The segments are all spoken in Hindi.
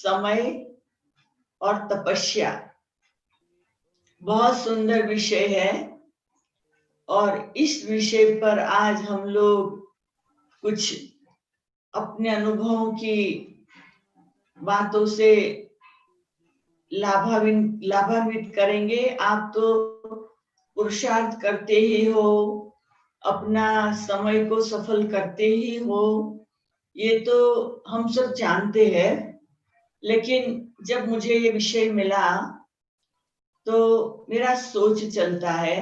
समय और तपस्या बहुत सुंदर विषय है और इस विषय पर आज हम लोग कुछ अपने अनुभवों की बातों से लाभान्वित करेंगे। आप तो पुरुषार्थ करते ही हो, अपना समय को सफल करते ही हो, ये तो हम सब जानते हैं। लेकिन जब मुझे ये विषय मिला तो मेरा सोच चलता है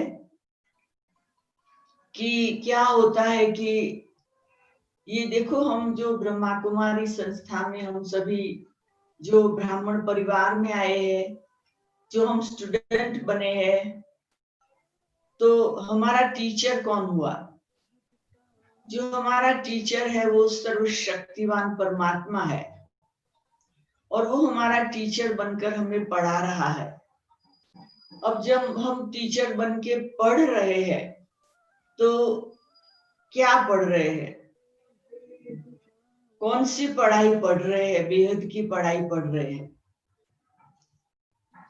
कि क्या होता है कि ये देखो, हम जो ब्रह्मा कुमारी संस्था में हम सभी जो ब्राह्मण परिवार में आए हैं, जो हम स्टूडेंट बने हैं, तो हमारा टीचर कौन हुआ? जो हमारा टीचर है वो सर्वशक्तिवान परमात्मा है और वो हमारा टीचर बनकर हमें पढ़ा रहा है। अब जब हम टीचर बन के पढ़ रहे हैं तो क्या पढ़ रहे हैं? कौन सी पढ़ाई पढ़ रहे हैं? बेहद की पढ़ाई पढ़ रहे हैं।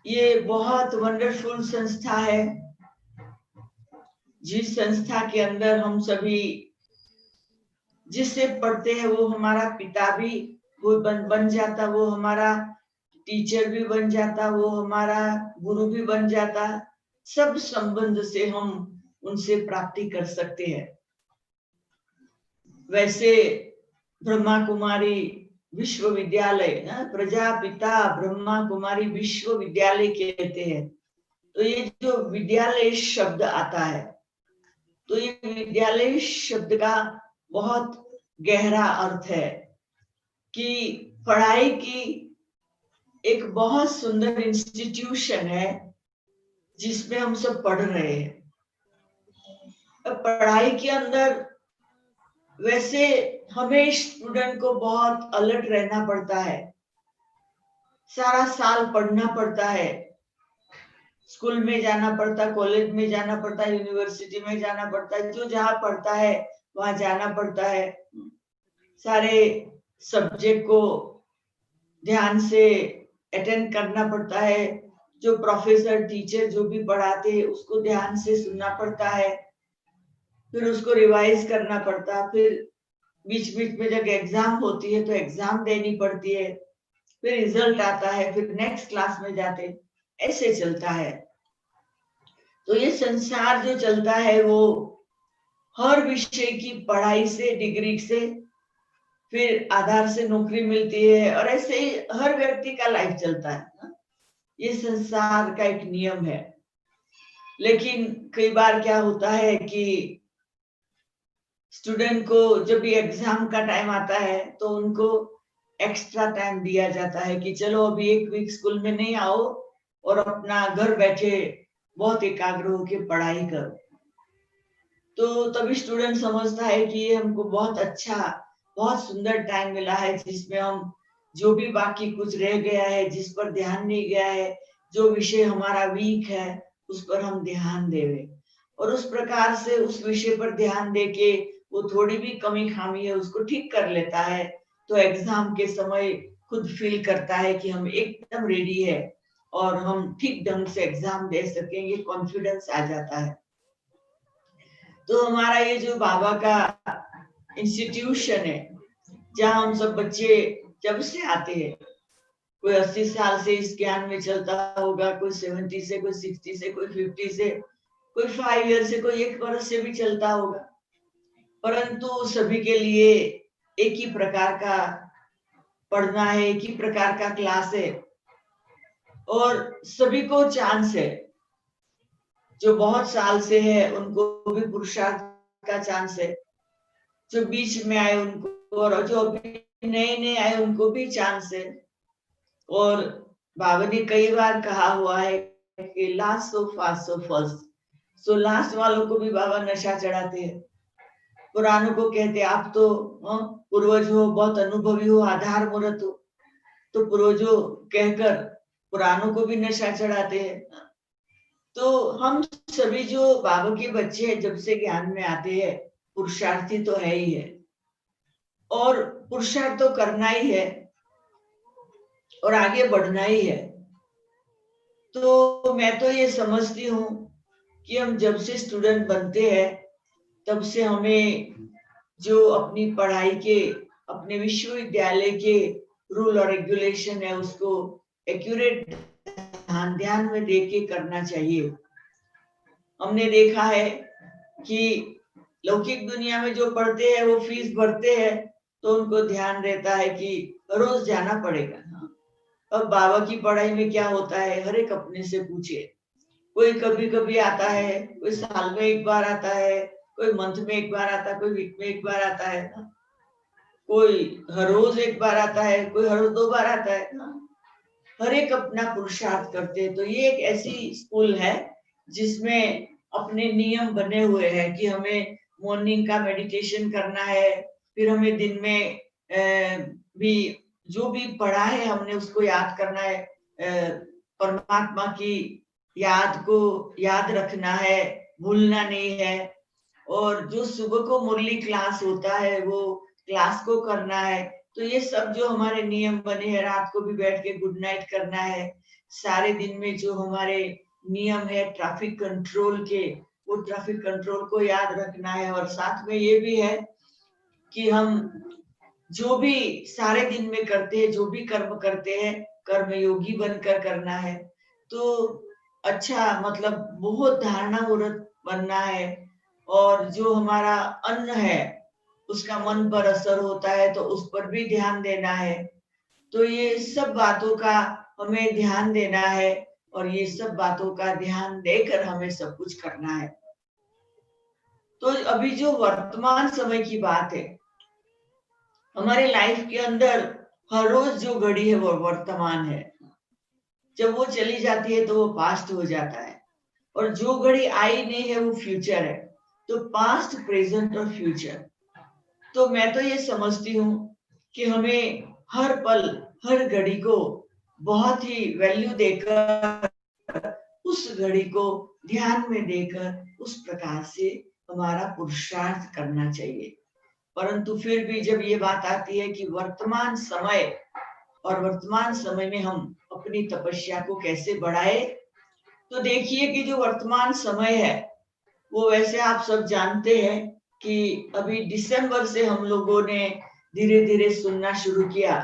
ये बहुत वंडरफुल संस्था है, जिस संस्था के अंदर हम सभी जिससे पढ़ते हैं वो हमारा पिता भी वो बन जाता, वो हमारा टीचर भी बन जाता, वो हमारा गुरु भी बन जाता। सब संबंध से हम उनसे प्राप्ति कर सकते हैं। वैसे ब्रह्मा कुमारी विश्वविद्यालय, प्रजापिता ब्रह्मा कुमारी विश्वविद्यालय कहते हैं। तो ये जो विद्यालय शब्द आता है, तो ये विद्यालय शब्द का बहुत गहरा अर्थ है कि पढ़ाई की एक बहुत सुंदर इंस्टीट्यूशन है जिसमें हम सब पढ़ रहे हैं। अब पढ़ाई के अंदर वैसे हमें स्टूडेंट को बहुत अलर्ट रहना पड़ता है, सारा साल पढ़ना पड़ता है, स्कूल में जाना पड़ता है, कॉलेज में जाना पड़ता है, यूनिवर्सिटी में जाना पड़ता है, जो जहाँ पढ़ता है वहां जाना पड़ता है। सारे सब्जेक्ट को ध्यान से अटेंड करना पड़ता है, जो प्रोफेसर टीचर जो भी पढ़ाते हैं उसको ध्यान से सुनना पड़ता है, फिर उसको रिवाइज करना पड़ता है, फिर बीच बीच में जब एग्जाम होती है तो एग्जाम देनी पड़ती है, फिर रिजल्ट आता है, फिर नेक्स्ट क्लास में जाते, ऐसे चलता है। तो ये संसार जो चलता है वो हर विषय की पढ़ाई से, डिग्री से, फिर आधार से नौकरी मिलती है और ऐसे ही हर व्यक्ति का लाइफ चलता है। ये संसार का एक नियम है। लेकिन कई बार क्या होता है कि स्टूडेंट को जब भी एग्जाम का टाइम आता है तो उनको एक्स्ट्रा टाइम दिया जाता है कि चलो अभी एक वीक स्कूल में नहीं आओ और अपना घर बैठे बहुत एकाग्र होकर पढ़ाई करो। तो तभी स्टूडेंट समझता है कि ये हमको बहुत अच्छा, बहुत सुंदर टाइम मिला है जिसमें हम जो भी बाकी कुछ रह गया है, जिस पर ध्यान नहीं गया है, जो विषय हमारा वीक है उस पर हम ध्यान देवे और उस प्रकार से उस विषय पर ध्यान देके वो थोड़ी भी कमी खामी है उसको ठीक कर लेता है। तो एग्जाम के समय खुद फील करता है कि हम एकदम रेडी है और हम ठीक ढंग से एग्जाम दे सकेंगे, कॉन्फिडेंस आ जाता है। तो हमारा ये जो बाबा का इंस्टीट्यूशन है जहाँ हम सब बच्चे जब से आते हैं, कोई 80 साल से इस ज्ञान में चलता होगा, कोई 70 से, कोई 60 से, कोई 50 से, कोई 5 ईयर से, कोई 1 वर्ष से भी चलता होगा, परंतु सभी के लिए एक ही प्रकार का पढ़ना है, एक ही प्रकार का क्लास है और सभी को चांस है। जो बहुत साल से है उनको भी पुरुषार्थ का चांस है, जो बीच में आए उनको और जो अभी नए नए आए उनको भी चांस है। और बाबा ने कई बार कहा हुआ है कि last so fast so first, so last वालों को भी बाबा नशा चढ़ाते हैं। पुरानों को कहते आप तो पूर्वज हो, बहुत अनुभवी हो, आधार मूर्त हो, तो पूर्वजों कहकर पुरानों को भी नशा चढ़ाते हैं। तो हम सभी जो बाबा के बच्चे हैं जब से ज्ञान में आते हैं, पुरुषार्थी तो है ही है और पुरुषार्थ तो करना ही है। और आगे बढ़ना ही है। तो मैं तो ये समझती हूँ कि हम जब से स्टूडेंट बनते हैं तब से हमें जो अपनी पढ़ाई के, अपने विश्वविद्यालय के रूल और रेगुलेशन है उसको एक्यूरेट ध्यान में देके करना चाहिए। हमने देखा है कि लौकिक दुनिया में जो पढ़ते हैं वो फीस भरते हैं तो उनको ध्यान रहता है कि रोज जाना पड़ेगा। अब बाबा की पढ़ाई में क्या होता है, हर एक अपने से पूछे। कोई कभी कभी आता है, कोई साल में एक बार आता है, कोई मंथ में एक बार आता है, कोई वीक में एक बार आता है, कोई हर रोज एक बार आता है, कोई हर रोज 2 बार आता है। हर एक अपना पुरुषार्थ करते हैं। तो ये एक ऐसी स्कूल है जिसमें अपने नियम बने हुए हैं कि हमें मॉर्निंग का मेडिटेशन करना है, फिर हमें दिन में भी जो भी पढ़ा है हमने उसको याद करना है, परमात्मा की याद को याद रखना है, भूलना नहीं है। और जो सुबह को मुरली क्लास होता है वो क्लास को करना है। तो ये सब जो हमारे नियम बने हैं, रात को भी बैठ के गुड नाइट करना है। सारे दिन में जो हमारे नियम है ट्रैफिक कंट्रोल के, वो ट्रैफिक कंट्रोल को याद रखना है। और साथ में ये भी है कि हम जो भी सारे दिन में करते हैं, जो भी कर्म करते हैं, कर्म योगी बनकर करना है। तो अच्छा, मतलब बहुत धारणा मूर्त बनना है। और जो हमारा अन्न है उसका मन पर असर होता है तो उस पर भी ध्यान देना है। तो ये सब बातों का हमें ध्यान देना है और ये सब बातों का ध्यान देकर हमें सब कुछ करना है। तो अभी जो वर्तमान समय की बात है, हमारे लाइफ के अंदर हर रोज जो घड़ी है वो वर्तमान है। जब वो चली जाती है तो वो पास्ट हो जाता है, और जो घड़ी आई नहीं है वो फ्यूचर है। तो पास्ट, प्रेजेंट और फ्यूचर। तो मैं तो ये समझती हूँ कि हमें हर पल, हर घड़ी को बहुत ही वैल्यू देकर, उस घड़ी को ध्यान में देकर उस प्रकार से हमारा पुरुषार्थ करना चाहिए। परंतु फिर भी जब ये बात आती है कि वर्तमान समय, और वर्तमान समय में हम अपनी तपस्या को कैसे बढ़ाए, तो देखिए कि जो वर्तमान समय है वो वैसे आप सब जानते हैं कि अभी दिसंबर से हम लोगों ने धीरे धीरे सुनना शुरू किया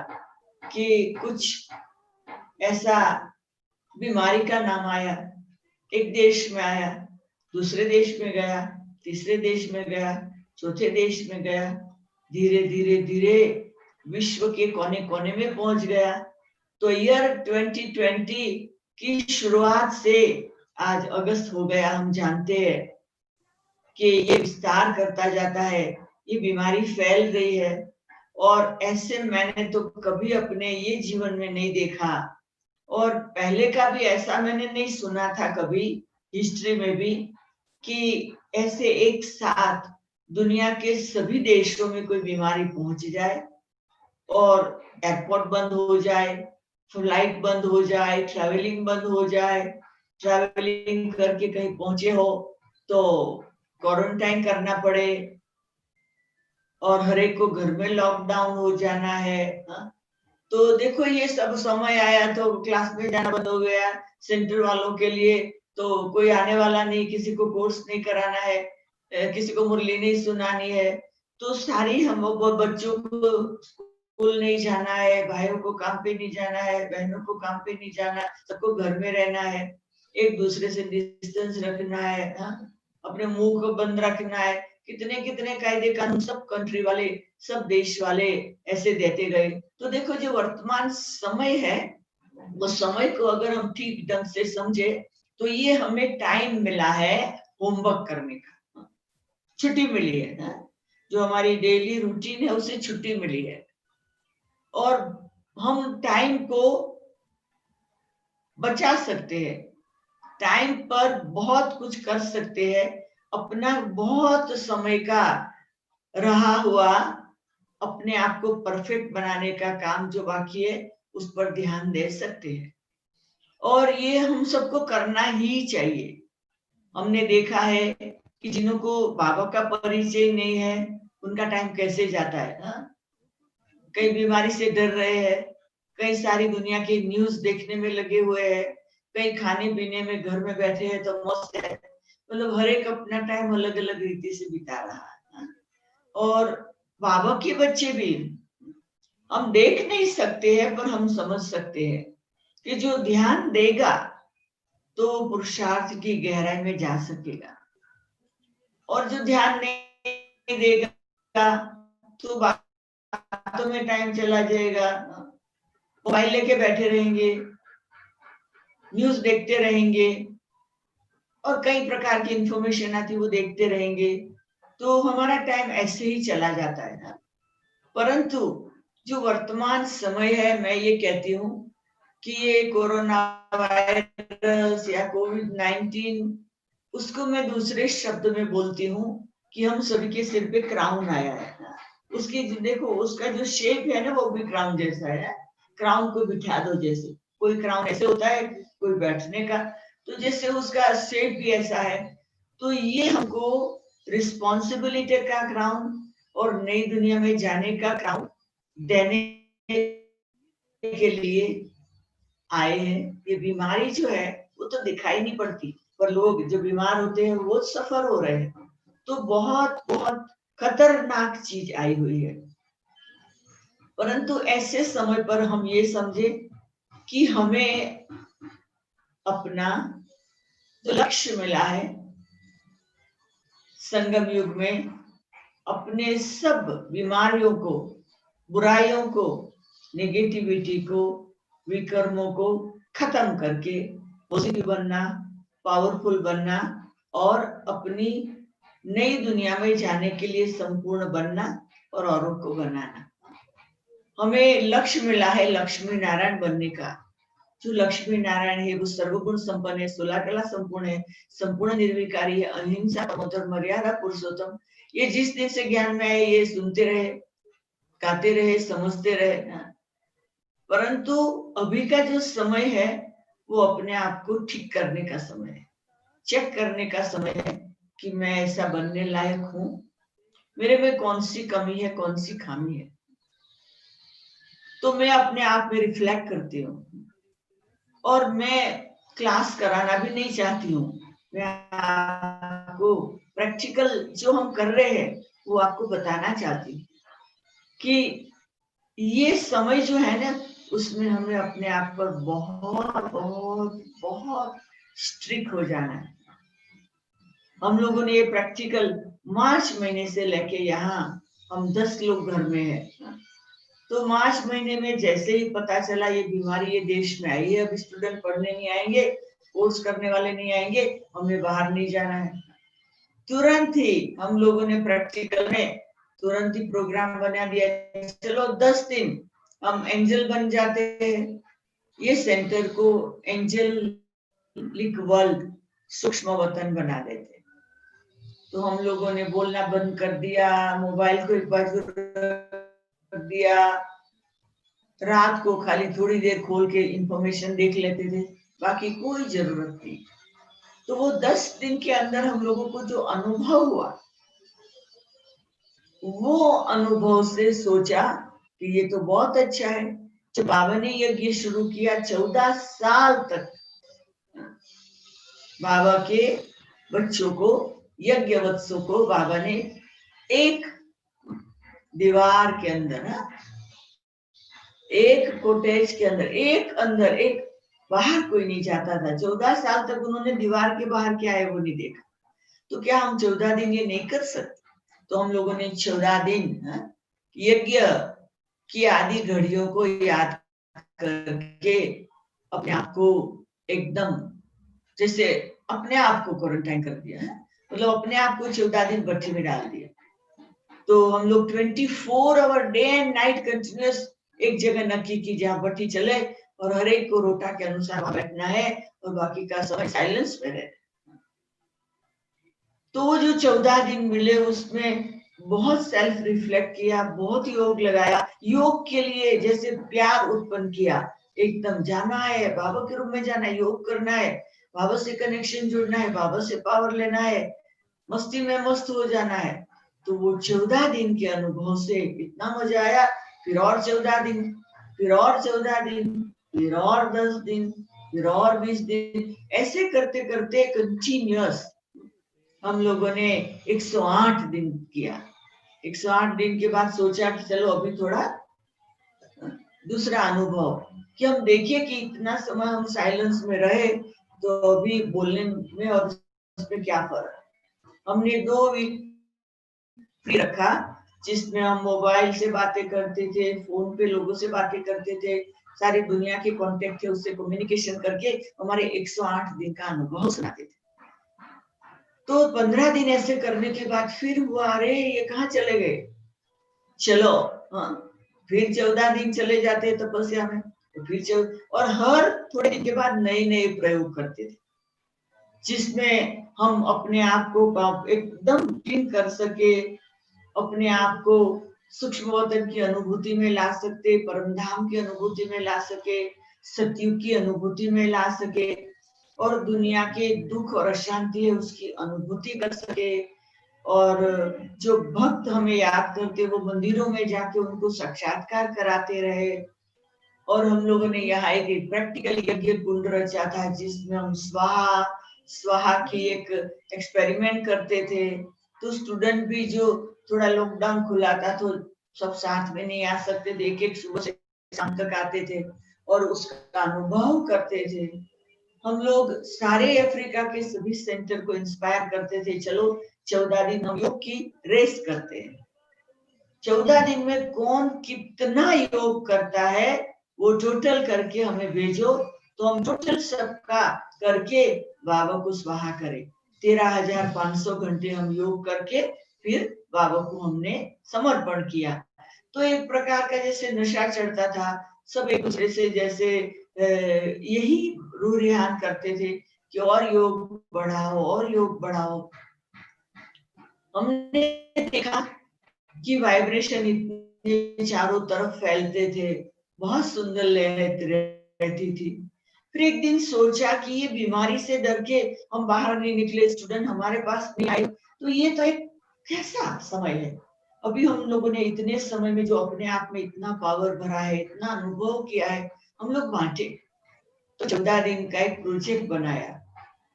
कि कुछ ऐसा बीमारी का नाम आया। एक देश में आया, दूसरे देश में गया, तीसरे देश में गया, चौथे देश में गया, धीरे धीरे धीरे विश्व के कोने कोने में पहुंच गया। तो ईयर 2020 की शुरुआत से आज अगस्त हो गया, हम जानते हैं कि ये विस्तार करता जाता है, ये बीमारी फैल रही है। और ऐसे मैंने तो कभी अपने ये जीवन में नहीं देखा, और पहले का भी ऐसा मैंने नहीं सुना था कभी हिस्ट्री में भी, कि ऐसे एक साथ दुनिया के सभी देशों में कोई बीमारी पहुंच जाए और एयरपोर्ट बंद हो जाए, फ्लाइट बंद हो जाए, ट्रैवलिंग बंद हो जाए। ट्रैवलिंग करके कहीं पहुंचे हो तो क्वारंटाइन करना पड़े, और हर एक को घर में लॉकडाउन हो जाना है। तो देखो ये सब समय आया तो क्लास में जाना बंद हो गया सेंटर वालों के लिए। तो कोई आने वाला नहीं, किसी को कोर्स नहीं कराना है, किसी को मुरली नहीं सुनानी है। तो सारी हम बच्चों को स्कूल नहीं जाना है, भाइयों को काम पे नहीं जाना है, बहनों को काम पे नहीं जाना, सबको घर में रहना है, एक दूसरे से डिस्टेंस रखना है, अपने मुंह को बंद रखना है। कितने कितने कायदे कानून सब कंट्री वाले, सब देश वाले ऐसे देते गए। तो देखो जो वर्तमान समय है, वो समय को अगर हम ठीक ढंग से समझे तो ये हमें टाइम मिला है होमवर्क करने का, छुट्टी मिली है, जो हमारी डेली रूटीन है उसे छुट्टी मिली है। और हम टाइम को बचा सकते हैं, टाइम पर बहुत कुछ कर सकते हैं। अपना बहुत समय का रहा हुआ अपने आप को परफेक्ट बनाने का काम जो बाकी है उस पर ध्यान दे सकते हैं, और ये हम सबको करना ही चाहिए। हमने देखा है कि जिन्हों को बाबा का परिचय नहीं है उनका टाइम कैसे जाता है, कई बीमारी से डर रहे हैं, कई सारी दुनिया की न्यूज देखने में लगे हुए हैं, कई खाने पीने में घर में बैठे हैं तो मस्त है। मतलब हर एक अपना टाइम अलग अलग रीति से बिता रहा है। और बाबा के बच्चे भी, हम देख नहीं सकते हैं पर हम समझ सकते हैं कि जो ध्यान देगा तो पुरुषार्थ की गहराई में जा सकेगा, और जो ध्यान नहीं देगा तो बातों में टाइम चला जाएगा, मोबाइल लेके बैठे रहेंगे, न्यूज देखते रहेंगे और कई प्रकार की इंफॉर्मेशन आती वो देखते रहेंगे, तो हमारा टाइम ऐसे ही चला जाता है ना। परंतु जो वर्तमान समय है, मैं ये कहती हूँ कि ये कोरोना वायरस या कोविड-19, उसको मैं दूसरे शब्द में बोलती हूँ कि हम सभी के सिर पे क्राउन आया है। उसकी देखो, उसका जो शेप है ना वो भी क्राउन जैसा है। क्राउन को बिठा दो, जैसे कोई क्राउन ऐसे होता है, कोई बैठने का, तो जैसे उसका शेप भी ऐसा है। तो ये हमको रिस्पॉन्सिबिलिटी का क्राउन और नई दुनिया में जाने का क्राउन देने के लिए आए हैं। ये बीमारी जो है वो तो दिखाई नहीं पड़ती, पर लोग जो बीमार होते हैं वो सफर हो रहे हैं। तो बहुत बहुत खतरनाक चीज आई हुई है। परंतु ऐसे समय पर हम ये समझे कि हमें अपना जो लक्ष्य मिला है संगम युग में, अपने सब बीमारियों को, बुराइयों को, नेगेटिविटी को, विकर्मों को खत्म करके पॉजिटिव बनना, पावरफुल बनना और अपनी नई दुनिया में जाने के लिए संपूर्ण बनना और औरों को बनाना। हमें लक्ष्य मिला है लक्ष्मी नारायण बनने का। जो लक्ष्मी नारायण है वो सर्वगुण संपन्न है, 16 कला संपूर्ण है, संपूर्ण निर्विकारी है, अहिंसा, परमोधर्म, मर्यादा, पुरुषोत्तम। ये जिस दिन से ज्ञान में आए ये सुनते रहे, गाते रहे, समझते रहे। परंतु अभी का जो समय है वो अपने आप को ठीक करने का समय है, चेक करने का समय है कि मैं ऐसा बनने लायक हूं, मेरे में कौन सी कमी है, कौन सी खामी है। तो मैं अपने आप में रिफ्लेक्ट करती हूँ और मैं क्लास कराना भी नहीं चाहती हूँ। मैं आपको प्रैक्टिकल जो हम कर रहे हैं वो आपको बताना चाहती हूँ कि ये समय जो है ना उसमें हमें अपने आप पर बहुत बहुत बहुत स्ट्रिक्ट हो जाना है। हम लोगों ने ये प्रैक्टिकल मार्च महीने से लेके यहाँ हम 10 लोग घर में हैं। तो मार्च महीने में जैसे ही पता चला ये बीमारी ये देश में आई है, अब स्टूडेंट पढ़ने नहीं आएंगे, कोर्स करने वाले नहीं आएंगे, हमें बाहर नहीं जाना है, तुरंत ही हम लोगों ने प्रैक्टिकल में तुरंत ही प्रोग्राम बना दिया। चलो 10 दिन हम एंजल बन जाते हैं, ये सेंटर को एंजलिक वर्ल्ड, सूक्ष्म वतन बना देते। तो हम लोगों ने बोलना बंद कर दिया, मोबाइल को एक बाजू कर दिया, रात को खाली थोड़ी देर खोल के इंफॉर्मेशन देख लेते थे, बाकी कोई जरूरत नहीं। तो वो 10 दिन के अंदर हम लोगों को जो अनुभव हुआ, वो अनुभव से सोचा कि ये तो बहुत अच्छा है। जो बाबा ने यज्ञ शुरू किया 14 साल तक बाबा के बच्चों को, यज्ञ वत्सों को बाबा ने एक दीवार के अंदर, एक कोटेज के अंदर एक बाहर कोई नहीं जाता था। 14 साल तक उन्होंने दीवार के बाहर क्या है वो नहीं देखा। तो क्या हम 14 दिन ये नहीं कर सकते? तो हम लोगों ने 14 दिन यज्ञ की आदि घड़ियों को याद करके अपने आप को एकदम जैसे अपने आप को क्वारंटाइन कर दिया है, मतलब अपने आप को 14 दिन भट्टी में डाल दिया। तो हम लोग 24 hour day and night continuous एक जगह नक्की की जहाँ भट्टी चले और हर एक को रोटा के अनुसार बैठना है और बाकी का समय साइलेंस में रहे। तो वो जो 14 दिन मिले उसमें बहुत सेल्फ रिफ्लेक्ट किया, बहुत योग लगाया, योग के लिए जैसे प्यार उत्पन्न किया, एकदम जाना है बाबा के रूप में, जाना है, योग करना है, बाबा से कनेक्शन जुड़ना है, बाबा से पावर लेना है, मस्ती में मस्त हो जाना है। तो वो 14 दिन के अनुभव से इतना मजा आया, फिर और 14 दिन फिर और 14 दिन, फिर और 10 दिन, फिर और 20 दिन, ऐसे करते करते कंटिन्यूअस हम लोगों ने 108 दिन किया। 108 दिन के बाद सोचा कि चलो अभी थोड़ा दूसरा अनुभव, कि हम देखिए कि इतना समय हम साइलेंस में रहे तो अभी बोलने में और उसमें क्या फर्क। हमने 2 वीक फ्री रखा, जिसमें हम मोबाइल से बातें करते थे, फोन पे लोगों से बातें करते थे, सारी दुनिया के कांटेक्ट थे, उससे कम्युनिकेशन करके हमारे 108 दिन का अनुभव सुनाते थे। तो 15 दिन ऐसे करने के बाद फिर हुआ, अरे ये कहाँ चले गए, चलो हाँ, फिर 14 दिन चले जाते तपस्या में, तो फिर और हर थोड़े दिन के बाद नए नए प्रयोग करते थे, जिसमें हम अपने आप को एकदम क्लीन कर सके, अपने आप को सूक्ष्म वतन की अनुभूति में ला सकते, परम धाम की अनुभूति में ला सके, सतयुग की अनुभूति में ला सके, और दुनिया के दुख और अशांति है उसकी अनुभूति कर सके। और जो भक्त हमें याद करते वो मंदिरों में जाके उनको साक्षात्कार कराते रहे। और हम लोगों ने यहाँ एक प्रैक्टिकल यज्ञ कुंड रचा था, जिसमें हम स्वाहा स्वाहा की एक एक्सपेरिमेंट करते थे। तो स्टूडेंट भी जो थोड़ा लॉकडाउन खुला था तो सब साथ में नहीं आ सकते थे, एक एक सुबह से शाम तक आते थे और उसका अनुभव करते थे। हम लोग सारे अफ्रीका के सभी सेंटर को इंस्पायर करते थे, चलो 14 दिन हम योग की रेस करते हैं। 14 दिन में कौन कितना योग करता है वो टोटल करके हमें भेजो, तो हम टोटल सबका करके बाबा को स्वाहा करें। 13,500 घंटे हम योग करके फिर बाबा को हमने समर्पण किया। तो एक प्रकार का जैसे नशा चढ़ता था, सब एक दूसरे से जैसे यही रूरियान करते थे कि और योग बढ़ाओ और योग बढ़ाओ। हमने देखा कि वाइब्रेशन इतने चारों तरफ फैलते थे, बहुत सुंदर लहर रहती थी। फिर एक दिन सोचा कि ये बीमारी से डर के हम बाहर नहीं निकले, स्टूडेंट हमारे पास नहीं आए, तो ये तो एक कैसा समय है। अभी हम लोगों ने इतने समय में जो अपने आप में इतना पावर भरा है, इतना अनुभव किया है, हम लोग बांटे। तो 14 दिन का एक प्रोजेक्ट बनाया,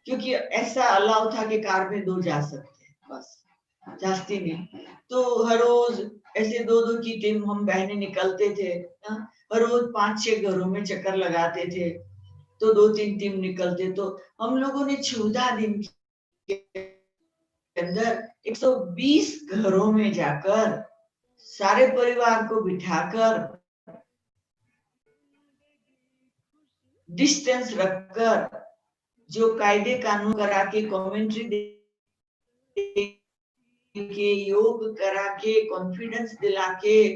क्योंकि ऐसा अलाउ था कि कार में 2 जा सकते हैं, बस जास्ती नहीं। तो हर रोज ऐसे 2-2 की टीम हम बहनें निकलते थे, हर रोज 5-6 घरों में चक्कर लगाते थे, तो 2-3 टीम निकलते। तो हम लोगों ने 14 दिन के अंदर 120 घरों में जाकर सारे परिवार को बिठाकर डिस्टेंस रखकर, जो कायदे कानून करा के, कमेंट्री के, योग करा के, कॉन्फिडेंस दिला के,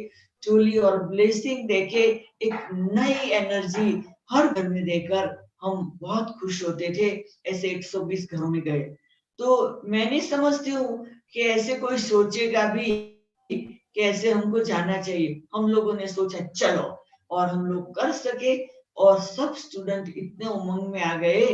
टोली और ब्लेसिंग देके, एक नई एनर्जी हर घर में देकर हम बहुत खुश होते थे। ऐसे 120 घरों में गए। तो मैं नहीं समझती हूँ कि ऐसे कोई सोचेगा भी कि ऐसे हमको जाना चाहिए। हम लोगों ने सोचा चलो, और हम लोग कर सके, और सब स्टूडेंट इतने उमंग में आ गए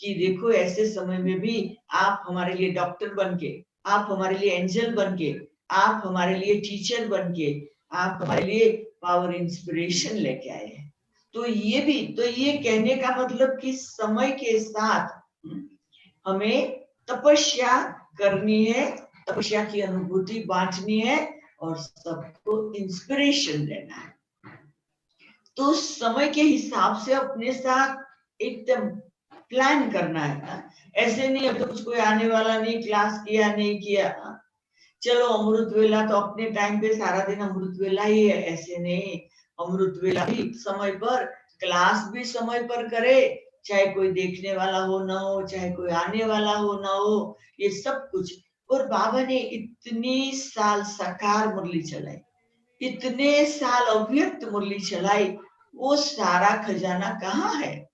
कि देखो ऐसे समय में भी आप हमारे लिए डॉक्टर बन के, आप हमारे लिए एंजल बन के, आप हमारे लिए टीचर बन के, आप हमारे लिए पावर इंस्पिरेशन लेके आए हैं। तो ये भी, तो ये कहने का मतलब कि समय के साथ हमें तपस्या करनी है, तपस्या की अनुभूति बांटनी है और सबको इंस्पिरेशन देना है। तो समय के हिसाब से अपने साथ एकदम प्लान करना है। ऐसे नहीं अब तो कुछ कोई आने वाला नहीं, क्लास किया नहीं किया, चलो अमृत वेला तो अपने टाइम पे सारा दिन अमृत वेला ही है, ऐसे नहीं। अमृत वेला भी समय पर, क्लास भी समय पर करे, चाहे कोई देखने वाला हो ना हो, चाहे कोई आने वाला हो ना हो, ये सब कुछ। और बाबा ने इतनी साल साकार मुरली चलाई, इतने साल अव्यक्त मुरली चलाई, वो सारा खजाना कहाँ है?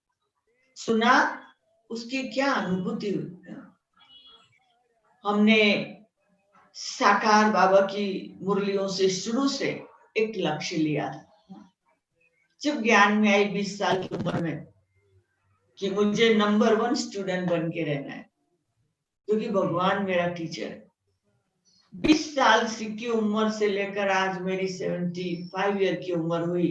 सुना, उसकी क्या अनुभूति हुई। हमने साकार बाबा की मुरलियों से शुरू से एक लक्ष्य लिया था। जब ज्ञान में आई 20 साल की उम्र में कि मुझे नंबर 1 स्टूडेंट बन के रहना है, क्योंकि भगवान मेरा टीचर है। 20 साल की उम्र से लेकर आज मेरी 75 ईयर की उम्र हुई,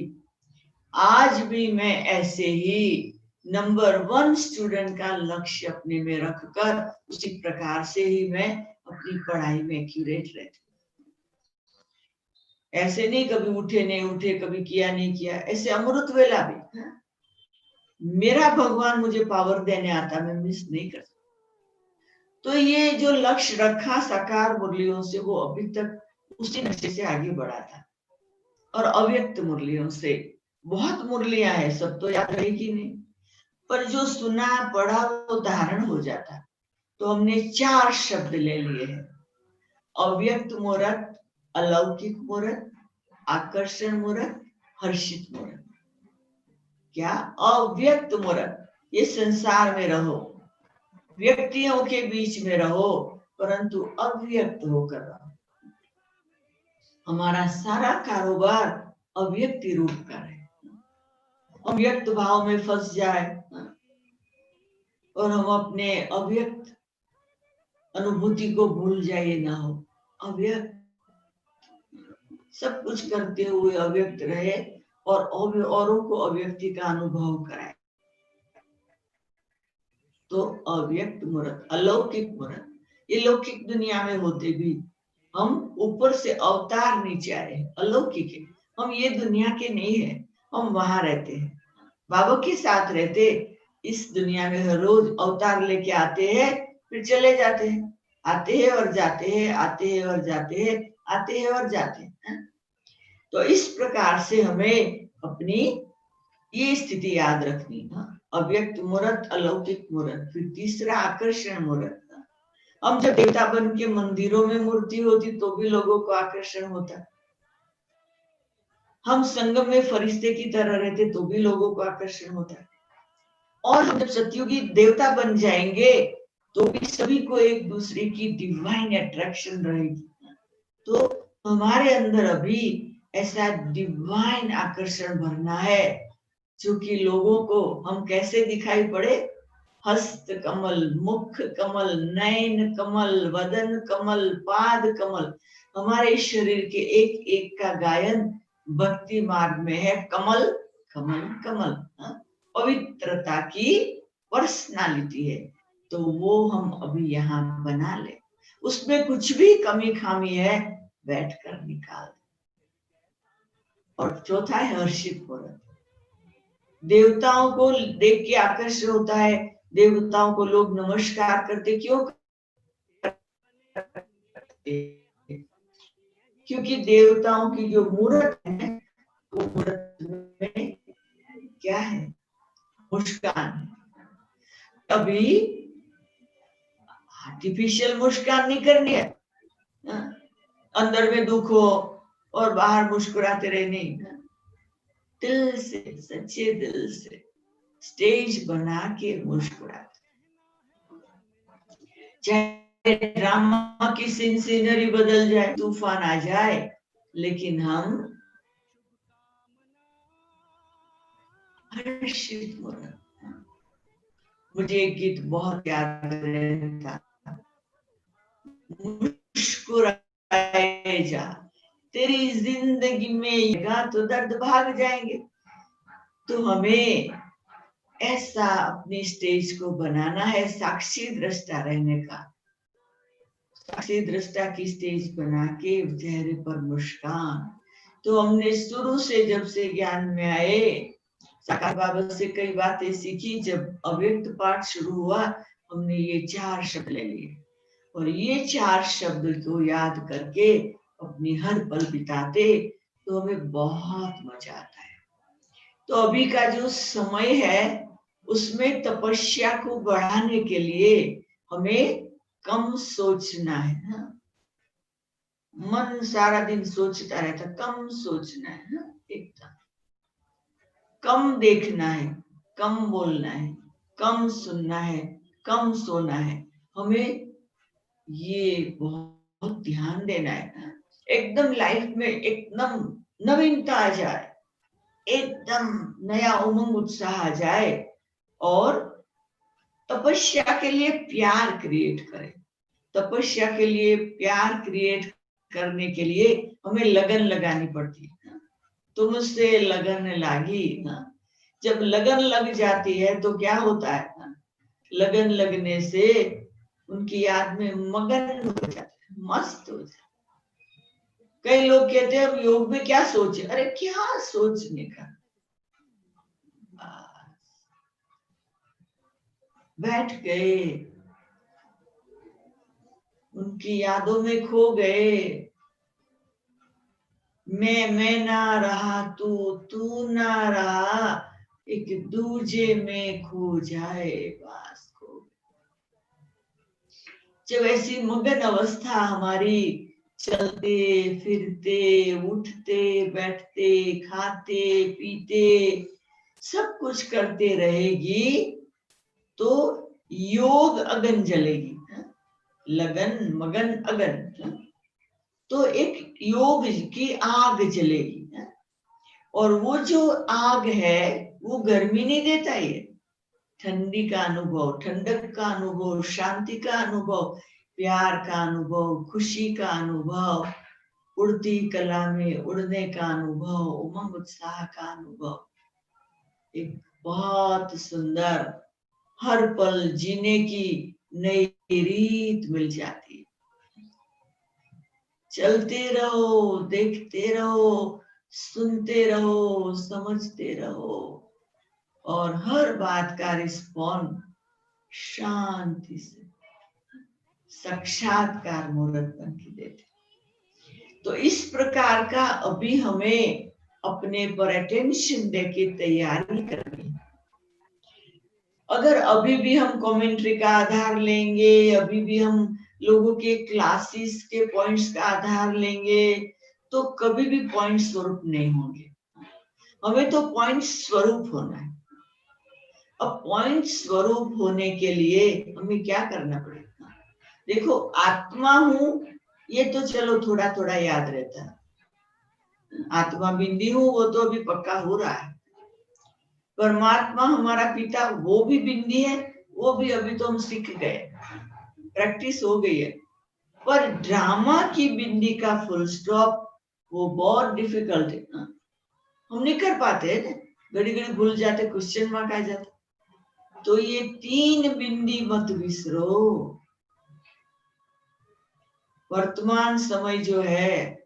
आज भी मैं ऐसे ही नंबर 1 स्टूडेंट का लक्ष्य अपने में रखकर उसी प्रकार से ही मैं अपनी पढ़ाई में एक्यूरेट रहती। ऐसे नहीं कभी उठे नहीं उठे, कभी किया नहीं किया, ऐसे अमृत वेला भी मेरा भगवान मुझे पावर देने आता, मैं मिस नहीं कर सकती। तो ये जो लक्ष्य रखा साकार मुरलियों से, वो अभी तक उसी नशे से आगे बढ़ा था। और अव्यक्त मुरलियों से बहुत मुरलियां हैं, सब तो याद रहेगी नहीं, पर जो सुना पढ़ा वो धारण हो जाता। तो हमने 4 शब्द ले लिए हैं, अव्यक्त मूर्त, अलौकिक मूर्त, आकर्षण मूर्त, हर्षित मूर्त। क्या? अव्यक्त मूर्त, ये संसार में रहो, व्यक्तियों के बीच में रहो, परंतु अव्यक्त होकर रहो। हमारा सारा कारोबार अव्यक्ति रूप का है। अव्यक्त भाव में फंस जाए और हम अपने अव्यक्त अनुभूति को भूल जाए, ना हो। अव्यक्त सब कुछ करते हुए अव्यक्त रहे और औरों को अव्यक्ति का अनुभव कराए। तो अव्यक्त मूर्त, अलौकिक मूर्त, ये लौकिक दुनिया में होते भी हम ऊपर से अवतार नीचे आए, अलौकिक है। हम ये दुनिया के नहीं है, हम वहां रहते हैं, बाबा के साथ रहते। इस दुनिया में हर रोज अवतार लेके आते हैं, फिर चले जाते हैं, आते हैं और जाते हैं, आते हैं और जाते हैं, आते हैं और जाते हैं। तो इस प्रकार से हमें अपनी ये स्थिति याद रखनी। अव्यक्त मूर्त, अलौकिक मूर्त, फिर तीसरा आकर्षण मूर्त। हम जब देवता बन के मंदिरों में मूर्ति होती तो भी लोगों को आकर्षण होता। हम संगम में फरिश्ते की तरह रहते तो भी लोगों को आकर्षण होता है। और हम जब सतयुगी देवता बन जाएंगे तो भी सभी को एक दूसरे की डिवाइन अट्रैक्शन रहेगी। तो हमारे अंदर अभी ऐसा डिवाइन आकर्षण भरना है, जो कि लोगों को हम कैसे दिखाई पड़े, हस्त कमल, मुख कमल, नयन कमल, वदन कमल, पाद कमल। हमारे शरीर के एक एक का गायन भक्ति मार्ग में है, कमल कमल कमल। पवित्रता की पर्सनालिटी है, तो वो हम अभी यहाँ बना ले। उसमें कुछ भी कमी खामी है, बैठकर निकाल। और चौथा है हर्षित मूर्त। देवताओं को देख के आकर्षण होता है, देवताओं को लोग नमस्कार करते, क्यों करते? क्योंकि देवताओं की जो मूर्त है, वो मूर्त में क्या है? मुस्कान है। अभी आर्टिफिशियल मुस्कान नहीं करनी है, अंदर में दुख हो और बाहर मुस्कुराते रहे, नहीं। दिल से, सच्चे दिल से स्टेज बना के मुस्कुराते। चाहे ड्रामा की सीनरी बदल जाए, तूफान आ जाए, लेकिन हम हर्षित मूर्त। मुझे एक गीत बहुत याद रहता, मुस्कुराए जा, तेरी जिंदगी में तो दर्द भाग जाएंगे। तो हमें ऐसा अपनी स्टेज को बनाना है, साक्षी दृष्टा रहने का। साक्षी दृष्टा की स्टेज बना के चेहरे पर मुस्कान। तो हमने शुरू से जब से ज्ञान में आए, साकार बाबा से कई बातें सीखी। जब अव्यक्त पाठ शुरू हुआ, हमने ये 4 शब्द ले लिए और ये 4 शब्द को याद करके अपनी हर पल बिताते तो हमें बहुत मजा आता है। तो अभी का जो समय है, उसमें तपस्या को बढ़ाने के लिए हमें कम सोचना है। मन सारा दिन सोचता रहता, कम सोचना है, एकदम कम देखना है, कम बोलना है, कम सुनना है, कम सोना है। हमें ये बहुत ध्यान देना है। एकदम लाइफ में एकदम नवीनता आ जाए, एकदम नया उमंग उत्साह आ जाए और तपस्या के लिए प्यार क्रिएट करें। तपस्या के लिए प्यार क्रिएट करने के लिए हमें लगन लगानी पड़ती है। तुमसे लगन लागी ना। जब लगन लग जाती है तो क्या होता है ना, लगन लगने से उनकी याद में मगन हो जाते हैं, मस्त हो जाते। कई लोग कहते हैं अब योग में क्या सोचे, अरे क्या सोचने का, बैठ गए, उनकी यादों में खो गए। मैं ना रहा, तू ना रहा, एक दूजे में खो जाए बास को। जब ऐसी मगन अवस्था हमारी चलते फिरते उठते बैठते खाते पीते सब कुछ करते रहेगी तो योग अगन जलेगी। लगन मगन अगन, तो एक योग की आग जलेगी। और वो जो आग है वो गर्मी नहीं देता, ये ठंडी का अनुभव, ठंडक का अनुभव, शांति का अनुभव, प्यार का अनुभव, खुशी का अनुभव, उड़ती कला में उड़ने का अनुभव, उमंग उत्साह का अनुभव, एक बहुत सुंदर हर पल जीने की नई रीत मिल जाती है। चलते रहो, देखते रहो, सुनते रहो, समझते रहो और हर बात का रिस्पॉन्ड शांति से साक्षात्कार मूर्त बन के देते। तो इस प्रकार का अभी हमें अपने पर अटेंशन देके तैयारी करनी है। अगर अभी भी हम कमेंट्री का आधार लेंगे, अभी भी हम लोगों के क्लासेस के पॉइंट्स का आधार लेंगे तो कभी भी पॉइंट स्वरूप नहीं होंगे। हमें तो पॉइंट स्वरूप होना है। अब पॉइंट स्वरूप होने के लिए हमें क्या करना पड़ेगा? देखो, आत्मा हूं ये तो चलो थोड़ा थोड़ा याद रहता है, आत्मा बिंदी हूं वो तो अभी पक्का हो रहा है। परमात्मा हमारा पिता वो भी बिंदी है, वो भी अभी तो हम सीख गए, प्रैक्टिस हो गई है। पर ड्रामा की बिंदी का फुल स्टॉप वो बहुत डिफिकल्ट है ना, हम नहीं कर पाते हैं, घड़ी घड़ी भूल जाते, क्वेश्चन मार्क आ जाता। तो ये 3 बिंदी मत बिसरो। वर्तमान समय जो है,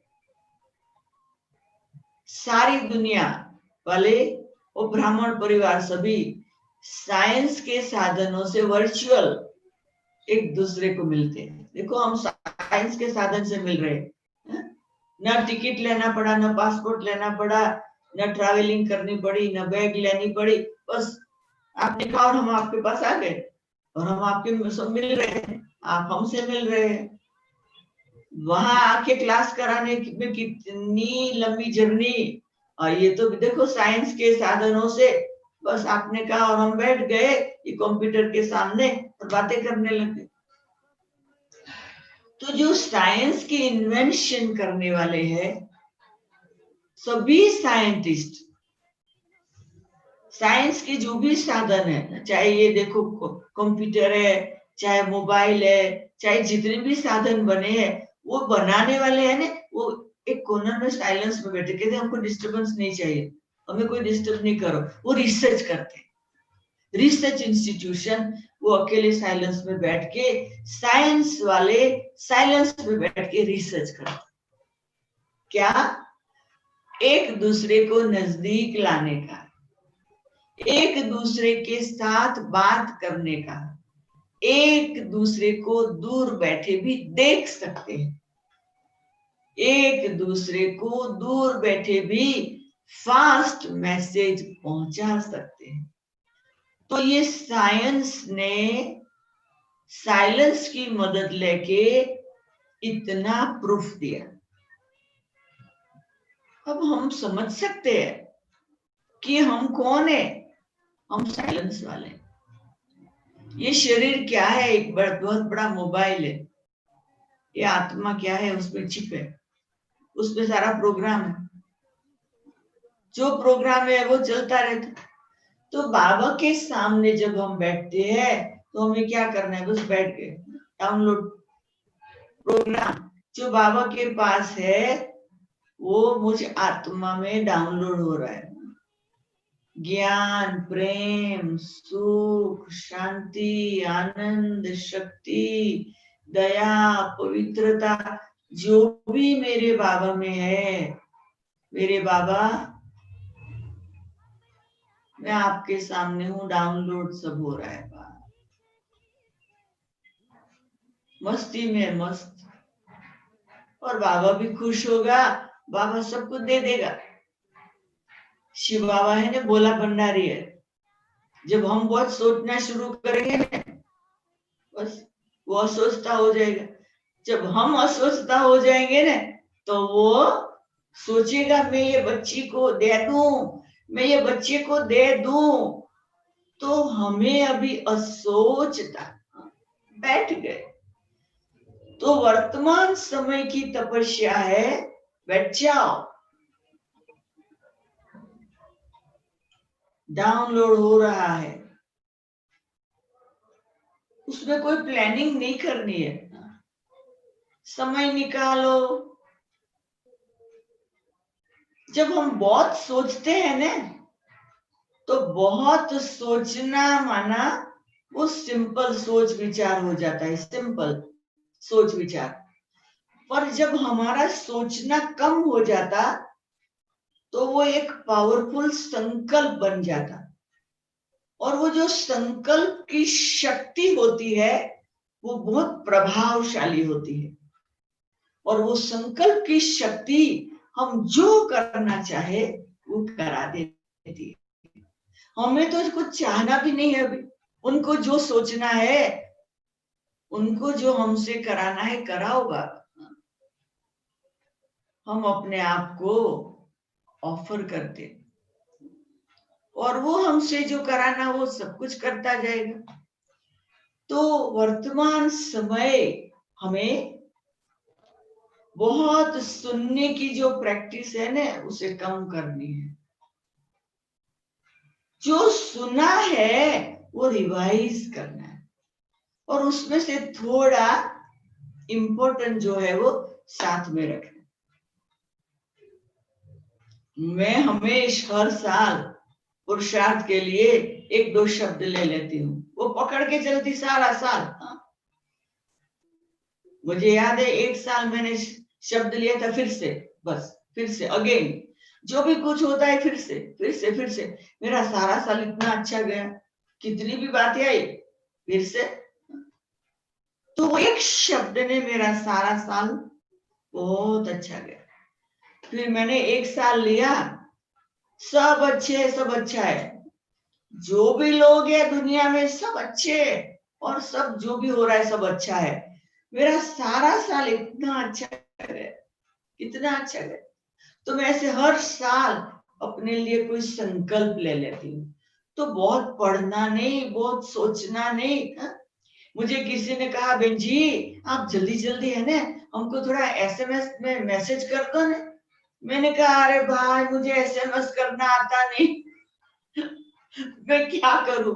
सारी दुनिया वाले और ब्राह्मण परिवार सभी साइंस के साधनों से वर्चुअल एक दूसरे को मिलते हैं। देखो, हम साइंस के साधन से मिल रहे हैं, ना टिकट लेना पड़ा, ना पासपोर्ट लेना पड़ा, ना ट्रैवलिंग करनी पड़ी, ना बैग लेनी पड़ी, बस आपने कहा और हम आपके पास आ गए और हम आपके सब मिल रहे हैं, आप हमसे मिल रहे हैं। वहां आके क्लास कराने में कितनी लंबी जर्नी, और ये तो देखो साइंस के साधनों से बस आपने कहा और हम बैठ गए ये कंप्यूटर के सामने और बातें करने लगे। तो जो साइंस की इन्वेंशन करने वाले हैं सभी साइंटिस्ट, साइंस के जो भी साधन है, चाहे ये देखो कंप्यूटर है, चाहे मोबाइल है, चाहे जितने भी साधन बने हैं, वो बनाने वाले हैं ना, वो एक कॉर्नर में साइलेंस में बैठे, कहते हमको डिस्टरबेंस नहीं चाहिए, हमें कोई डिस्टर्ब नहीं करो। वो रिसर्च करते, रिसर्च इंस्टीट्यूशन, वो अकेले साइलेंस में बैठ के, साइंस वाले साइलेंस में बैठ के रिसर्च करते। क्या? एक दूसरे को नजदीक लाने का, एक दूसरे के साथ बात करने का, एक दूसरे को दूर बैठे भी देख सकते हैं, एक दूसरे को दूर बैठे भी फास्ट मैसेज पहुंचा सकते हैं। तो ये साइंस ने साइलेंस की मदद लेके इतना प्रूफ दिया। अब हम समझ सकते हैं कि हम कौन है, हम साइलेंस वाले। ये शरीर क्या है? एक बहुत बड़ा मोबाइल है। ये आत्मा क्या है? उसमें चिप है, उसमें सारा प्रोग्राम है, जो प्रोग्राम है वो चलता रहता। तो बाबा के सामने जब हम बैठते हैं तो हमें क्या करना है? बस बैठ के डाउनलोड प्रोग्राम जो बाबा के पास है वो मुझ आत्मा में डाउनलोड हो रहा है। ज्ञान, प्रेम, सुख, शांति, आनंद, शक्ति, दया, पवित्रता, जो भी मेरे बाबा में है, मेरे बाबा मैं आपके सामने हूँ, डाउनलोड सब हो रहा है। मस्ती में मस्त। और बाबा भी खुश होगा, बाबा सब कुछ दे देगा। शिव बाबा है ना, बोला भंडारी है। जब हम बहुत सोचना शुरू करेंगे ना, बस वो असोचता हो जाएगा। जब हम असोचता हो जाएंगे ना, तो वो सोचेगा मैं ये बच्ची को दे दूं, मैं ये बच्चे को दे दूं। तो हमें अभी असोचता बैठ गए। तो वर्तमान समय की तपस्या है, बैठ जाओ। डाउनलोड हो रहा है, उसमें कोई प्लानिंग नहीं करनी है। समय निकालो। जब हम बहुत सोचते हैं ना, तो बहुत सोचना माना वो सिंपल सोच विचार हो जाता है, सिंपल सोच विचार। पर जब हमारा सोचना कम हो जाता, तो वो एक पावरफुल संकल्प बन जाता। और वो जो संकल्प की शक्ति होती है, वो बहुत प्रभावशाली होती है। और वो संकल्प की शक्ति हम जो करना चाहे वो करा देती है। हमें तो कुछ चाहना भी नहीं है अभी। उनको जो सोचना है, उनको जो हमसे कराना है, कराओगा। हम अपने आप को ऑफर करते, और वो हमसे जो कराना वो सब कुछ करता जाएगा। तो वर्तमान समय हमें बहुत सुनने की जो प्रैक्टिस है ना, उसे कम करनी है। जो सुना है वो रिवाइज करना है, और उसमें से थोड़ा इम्पोर्टेंट जो है वो साथ में रखना। मैं हमेशा हर साल पुरुषार्थ के लिए 1-2 शब्द ले लेती हूँ, वो पकड़ के चलती सारा साल। मुझे याद है, एक साल मैंने शब्द लिया था, फिर से, बस फिर से अगेन, जो भी कुछ होता है फिर से फिर से फिर से। मेरा सारा साल इतना अच्छा गया, कितनी भी बातें आई फिर से। तो वो एक शब्द ने मेरा सारा साल बहुत अच्छा गया। फिर मैंने एक साल लिया, सब अच्छे है, सब अच्छा है, जो भी लोग हैं दुनिया में सब अच्छे, और सब जो भी हो रहा है सब अच्छा है। मेरा सारा साल इतना अच्छा गया, इतना अच्छा गया। तो मैं ऐसे हर साल अपने लिए कोई संकल्प ले लेती हूँ। तो बहुत पढ़ना नहीं, बहुत सोचना नहीं। मुझे किसी ने कहा, बहन जी आप जल्दी जल्दी है ना, हमको थोड़ा एसएमएस में मैसेज कर दो ना। मैंने कहा, अरे भाई मुझे एसएमएस करना आता नहीं। मैं क्या करूं?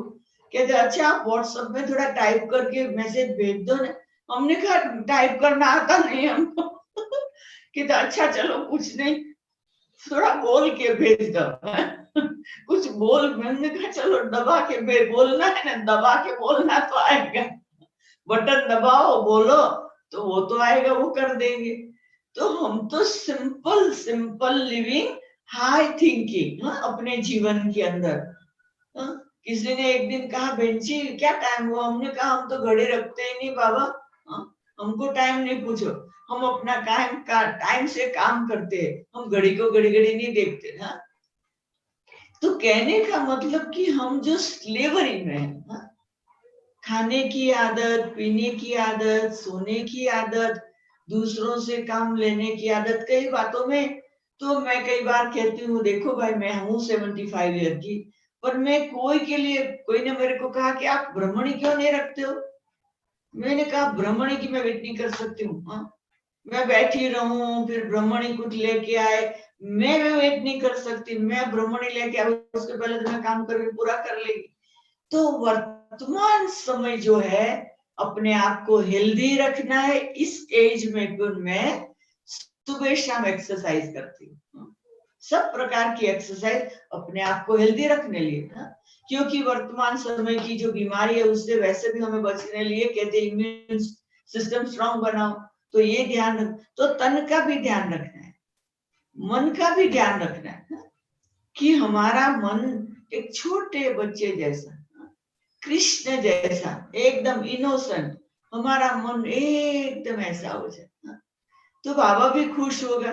कहते अच्छा आप व्हाट्सएप में थोड़ा टाइप करके मैसेज भेज दो ना। हमने कहा टाइप करना आता नहीं हमको। कहते अच्छा चलो कुछ नहीं, थोड़ा बोल के भेज दो। कुछ बोल, मैंने कहा चलो दबा के बोलना है ना, दबा के बोलना तो आएगा। बटन दबाओ बोलो तो वो तो आएगा, वो कर देंगे। तो हम तो simple simple living, high thinking अपने जीवन के अंदर। किसी ने एक दिन कहा, बहन जी क्या टाइम हुआ? हमने कहा हम तो घड़ी रखते ही नहीं बाबा, हमको टाइम नहीं पूछो, हम अपना टाइम से काम करते हैं, हम घड़ी को घड़ी घड़ी नहीं देखते। तो कहने का मतलब कि हम जो स्लेवरी में है, खाने की आदत, पीने की आदत, सोने की आदत, दूसरों से काम लेने की आदत, कई बातों में तो मैं कई बार कहती हूँ, देखो भाई मैं हूँ 75 ईयर की, पर मैं कोई के लिए, कोई ने मेरे को कहा कि आप ब्रह्मणी क्यों नहीं रखते हो? मैंने कहा ब्रह्मणी की मैं वेट नहीं कर सकती हूँ। मैं बैठी रहूं फिर ब्रह्मणी कुछ लेके आए, मैं वेट नहीं कर सकती। मैं ब्रह्मणी लेके आऊँ उसके पहले तो मैं काम करके पूरा कर लेगी। तो वर्तमान समय जो है, अपने आप को हेल्दी रखना है। इस एज में मैं सुबह शाम एक्सरसाइज करती हूँ, सब प्रकार की एक्सरसाइज अपने आप को हेल्दी रखने लिए, क्योंकि वर्तमान समय की जो बीमारी है उससे वैसे भी हमें बचने लिए कहते हैं इम्यून सिस्टम स्ट्रांग बनाओ, तो ये ध्यान रख, तो तन का भी ध्यान रखना है, मन का भी ध्यान रखना है कि हमारा मन एक छोटे बच्चे जैसा, कृष्ण जैसा एकदम इनोसेंट, हमारा मन एकदम ऐसा हो जाए तो बाबा भी खुश होगा।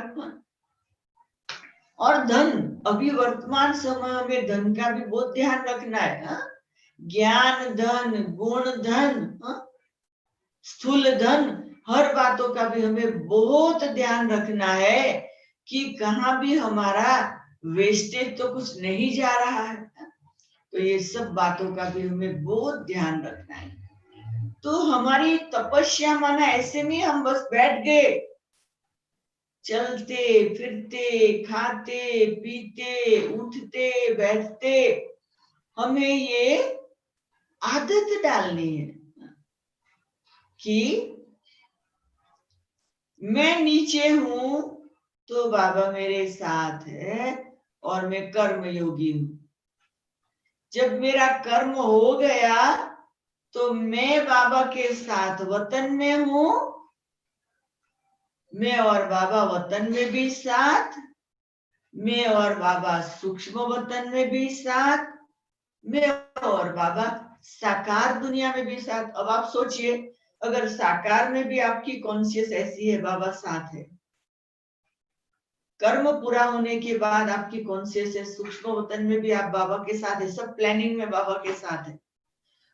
और धन, अभी वर्तमान समय में धन का भी बहुत ध्यान रखना है, ज्ञान धन, गुण धन, स्थूल धन, हर बातों का भी हमें बहुत ध्यान रखना है कि कहाँ भी हमारा वेस्टेज तो कुछ नहीं जा रहा है, तो ये सब बातों का भी हमें बहुत ध्यान रखना है। तो हमारी तपस्या माना ऐसे नहीं हम बस बैठ गए, चलते फिरते खाते पीते उठते बैठते, हमें ये आदत डालनी है कि मैं नीचे हूं तो बाबा मेरे साथ है और मैं कर्म योगी हूं। जब मेरा कर्म हो गया तो मैं बाबा के साथ वतन में हूं, मैं और बाबा वतन में भी साथ, मैं और बाबा सूक्ष्म वतन में भी साथ, मैं और बाबा साकार दुनिया में भी साथ। अब आप सोचिए, अगर साकार में भी आपकी कॉन्शियस ऐसी है बाबा साथ है, कर्म पूरा होने के बाद आपकी कॉन्शियस है सूक्ष्म वतन में भी आप बाबा के साथ है, सब प्लानिंग में बाबा के साथ है,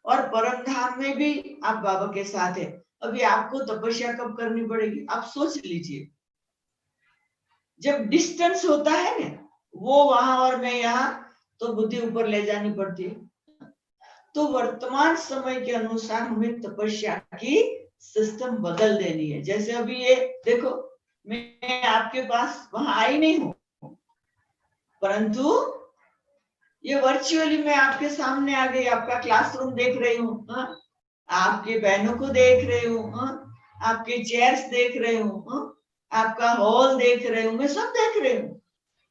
और परम धाम में भी आप बाबा के साथ है। अभी आपको तपस्या कब करनी पड़ेगी आप सोच लीजिए। जब डिस्टेंस होता है ना, वो वहां और मैं यहाँ, तो बुद्धि ऊपर ले जानी पड़ती है। तो वर्तमान समय के अनुसार हमें तपस्या की सिस्टम बदल देनी है। जैसे अभी ये देखो, मैं आपके पास वहां आई नहीं हूं, परंतु ये वर्चुअली मैं आपके सामने आ गई, आपका क्लासरूम देख रही हूँ, आपके बहनों को देख रही हूँ, आपके चेयर्स देख रही हूँ, आपका हॉल देख रही हूँ, मैं सब देख रही हूँ।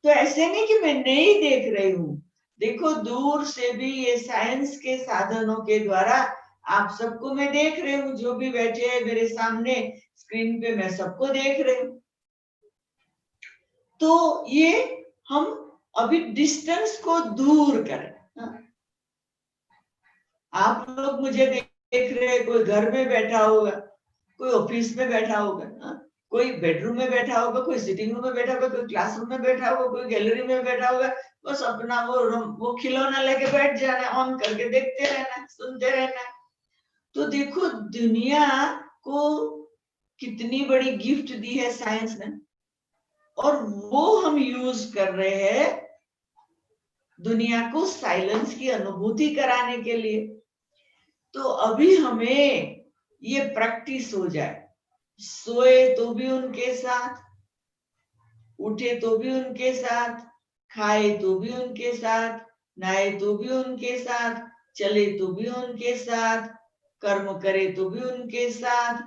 तो ऐसे नहीं कि मैं नहीं देख रही हूँ, देखो दूर से भी ये साइंस के साधनों के द्वारा आप सबको मैं देख रही हूँ, जो भी बैठे हैं मेरे सामने स्क्रीन पे मैं सबको देख रही हूँ। तो ये हम अभी डिस्टेंस को दूर करें। आप लोग मुझे देख रहे हैं, कोई घर में बैठा होगा, कोई ऑफिस में बैठा होगा, कोई बेडरूम में बैठा होगा, कोई सिटिंग रूम में बैठा होगा, कोई क्लासरूम में बैठा होगा, कोई गैलरी में बैठा होगा, बस अपना वो खिलौना लेके बैठ जाना, ऑन करके देखते रहना, सुनते रहना। तो देखो दुनिया को कितनी बड़ी गिफ्ट दी है साइंस ने, और वो हम यूज कर रहे हैं दुनिया को साइलेंस की अनुभूति कराने के लिए। तो अभी हमें ये प्रैक्टिस हो जाए, सोए तो भी उनके साथ, उठे तो भी उनके साथ, खाए तो भी उनके साथ, नहाए तो भी उनके साथ, चले तो भी उनके साथ, कर्म करे तो भी उनके साथ।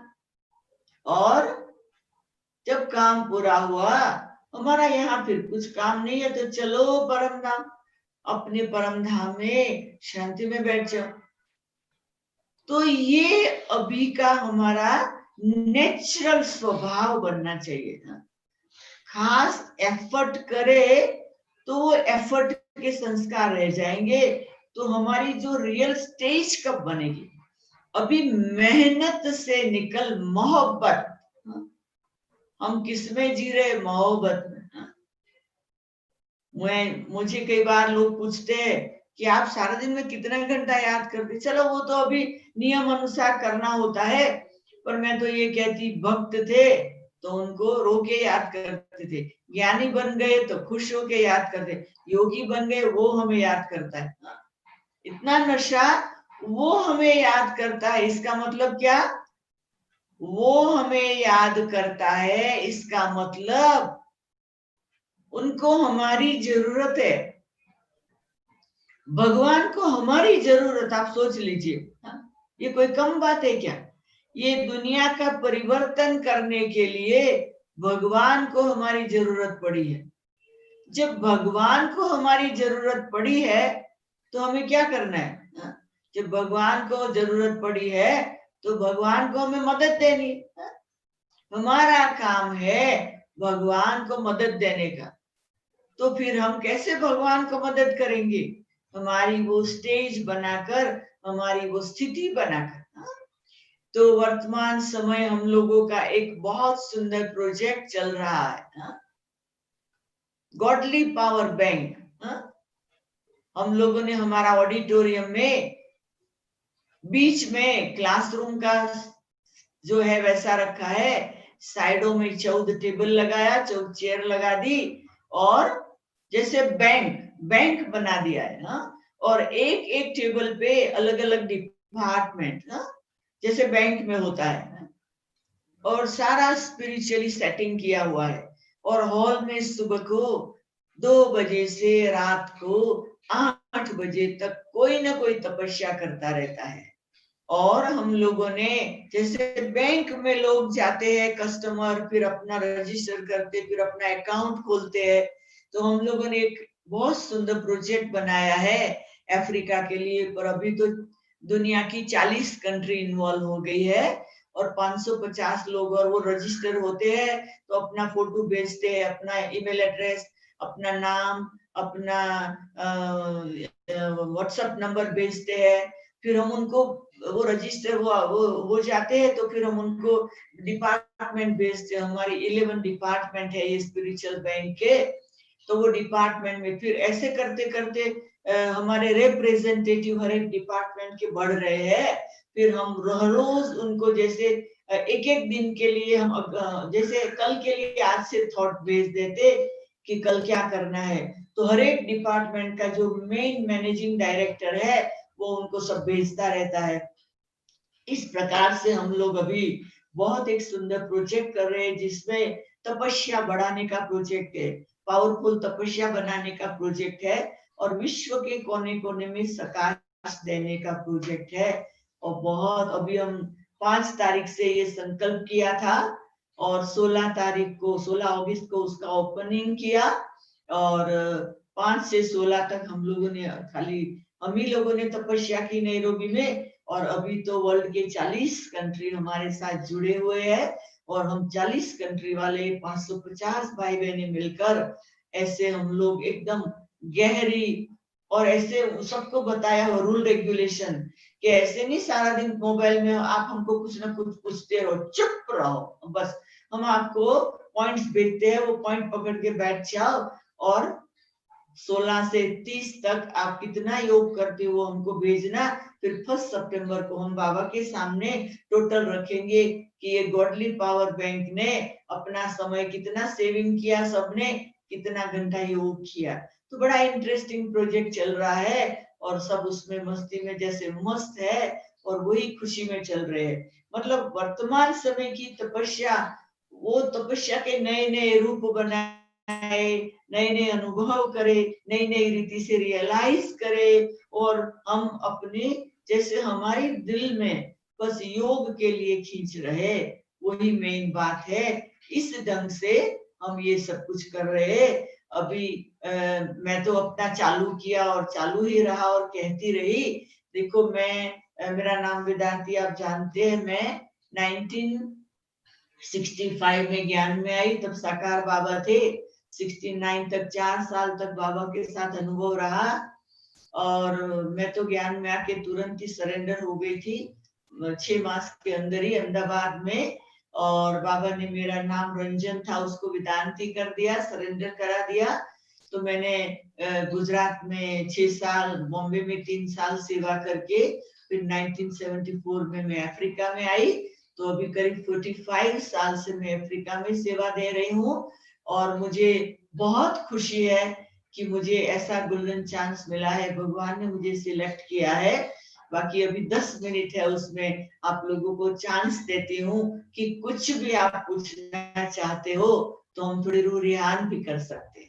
और जब काम पूरा हुआ, हमारा यहाँ फिर कुछ काम नहीं है, तो चलो परम धाम, अपने परम धाम में शांति में बैठ जाओ। तो ये अभी का हमारा नेचुरल स्वभाव बनना चाहिए था। खास एफर्ट करे तो वो एफर्ट के संस्कार रह जाएंगे, तो हमारी जो रियल स्टेज कब बनेगी? अभी मेहनत से निकल मोहब्बत, हम किसमें जी रहे? मोहब्बत में। मुझे कई बार लोग पूछते हैं कि आप सारा दिन में कितना घंटा याद करते? चलो वो तो अभी नियम अनुसार करना होता है, पर मैं तो ये कहती, भक्त थे तो उनको रो के याद करते थे, ज्ञानी बन गए तो खुश होके याद करते, योगी बन गए वो हमें याद करता है। इतना नशा वो हमें याद करता है, इसका मतलब क्या? वो हमें याद करता है, इसका मतलब उनको हमारी जरूरत है, भगवान को हमारी जरूरत। आप सोच लीजिए, ये कोई कम बात है क्या? ये दुनिया का परिवर्तन करने के लिए भगवान को हमारी जरूरत पड़ी है। जब भगवान को हमारी जरूरत पड़ी है तो हमें क्या करना है? जब भगवान को जरूरत पड़ी है तो भगवान को हमें मदद देनी है। हमारा काम है भगवान को मदद देने का। तो फिर हम कैसे भगवान को मदद करेंगे? हमारी वो स्टेज बनाकर, हमारी वो स्थिति बनाकर। तो वर्तमान समय हम लोगों का एक बहुत सुंदर प्रोजेक्ट चल रहा है, गॉडली पावर बैंक। हम लोगों ने हमारा ऑडिटोरियम में बीच में क्लासरूम का जो है वैसा रखा है, साइडों में 14 टेबल लगाया, 14 चेयर लगा दी, और जैसे बैंक बना दिया है ना। और एक एक टेबल पे अलग अलग डिपार्टमेंट, जैसे बैंक में होता है, और सारा स्पिरिचुअली सेटिंग किया हुआ है। और हॉल में सुबह को 2 बजे से रात को 8 बजे तक कोई ना कोई तपस्या करता रहता है। और हम लोगों ने, जैसे बैंक में लोग जाते हैं कस्टमर, फिर अपना रजिस्टर करते, फिर अपना अकाउंट खोलते हैं, तो हम लोगों ने एक बहुत सुंदर प्रोजेक्ट बनाया है अफ्रीका के लिए। पर अभी तो दुनिया की 40 कंट्री इन्वॉल्व हो गई है और 550 लोग, और वो रजिस्टर होते हैं तो अपना फोटो भेजते हैं, अपना ईमेल एड्रेस, अपना नाम, अपना व्हाट्सएप नंबर भेजते हैं। फिर हम उनको, वो रजिस्टर हुआ वो हो जाते हैं, तो फिर हम उनको डिपार्टमेंट भेजते हैं। हमारे 11 डिपार्टमेंट है ये स्पिरिचुअल बैंक के। तो वो डिपार्टमेंट में फिर ऐसे करते करते हमारे रिप्रेजेंटेटिव हर एक डिपार्टमेंट के बढ़ रहे हैं। फिर हम रोज उनको, जैसे एक एक दिन के लिए हम, जैसे कल के लिए आज से थॉट भेज देते कि कल क्या करना है। तो हर एक डिपार्टमेंट का जो मेन मैनेजिंग डायरेक्टर है वो उनको सब भेजता रहता है। इस प्रकार से हम लोग अभी बहुत एक सुंदर प्रोजेक्ट कर रहे हैं, जिसमें तपस्या बढ़ाने का प्रोजेक्ट है, पावरफुल तपस्या बनाने का प्रोजेक्ट है, और विश्व के कोने कोने में प्रकाश देने का प्रोजेक्ट है। और बहुत, अभी हम 5 तारीख से ये संकल्प किया था, और 16 तारीख को, 16 अगस्त को उसका ओपनिंग किया। और 5 से 16 तक हम लोगों ने, खाली हम ही लोगों ने तपस्या की नैरोबी में। और अभी तो वर्ल्ड के 40 कंट्री हमारे साथ जुड़े हुए हैं, और हम 40 कंट्री वाले 550 भाई बहने मिलकर ऐसे हम लोग एकदम गहरी, और ऐसे सबको बताया हो रूल रेगुलेशन, कि ऐसे नहीं सारा दिन मोबाइल में आप हमको कुछ ना कुछ पूछते रहो, चुप रहो बस। हम आपको पॉइंट्स भेजते हैं, वो पॉइंट पकड़ के बैठ जाओ, और 16 से 30 तक आप कितना योग करते हो हमको भेजना। फिर 1 सितंबर को हम बाबा के सामने टोटल रखेंगे कि ये गॉडली पावर बैंक ने अपना समय कितना सेविंग किया, सबने कितना घंटा योग किया। तो बड़ा इंटरेस्टिंग प्रोजेक्ट चल रहा है, और सब उसमें मस्ती में जैसे मस्त है, और वही खुशी में चल रहे हैं। मतलब वर्तमान समय की तपस्या, वो तपस्या के नए नए रूप बनाए, नए नए अनुभव करे, नई नई रीति से रियलाइज करे, और हम अपने, जैसे हमारे दिल में बस योग के लिए खींच रहे, वही मेन बात है। इस ढंग से हम ये सब कुछ कर रहे। अभी मैं तो अपना चालू किया और चालू ही रहा और कहती रही। देखो मेरा नाम वेदांती आप जानते हैं। मैं 1965 में ज्ञान में आई, तब साकार बाबा थे। 69 तक 4 साल तक बाबा के साथ अनुभव रहा, और मैं तो ज्ञान में आके तुरंत ही सरेंडर हो गई थी 6 मास के अंदर ही अहमदाबाद में। और बाबा ने, मेरा नाम रंजन था, उसको वेदांती कर दिया, सरेंडर करा दिया। तो मैंने गुजरात में 6 साल, बॉम्बे में 3 साल सेवा करके फिर 1974 में मैं अफ्रीका में आई। तो अभी करीब 45 साल से मैं अफ्रीका में सेवा दे रही हूँ, और मुझे बहुत खुशी है कि मुझे ऐसा गोल्डन चांस मिला है, भगवान ने मुझे सिलेक्ट किया है। बाकी अभी 10 मिनट है, उसमें आप लोगों को चांस देती हूँ कि कुछ भी आप पूछना चाहते हो तो हम थोड़ी रूह रिहान भी कर सकते हैं।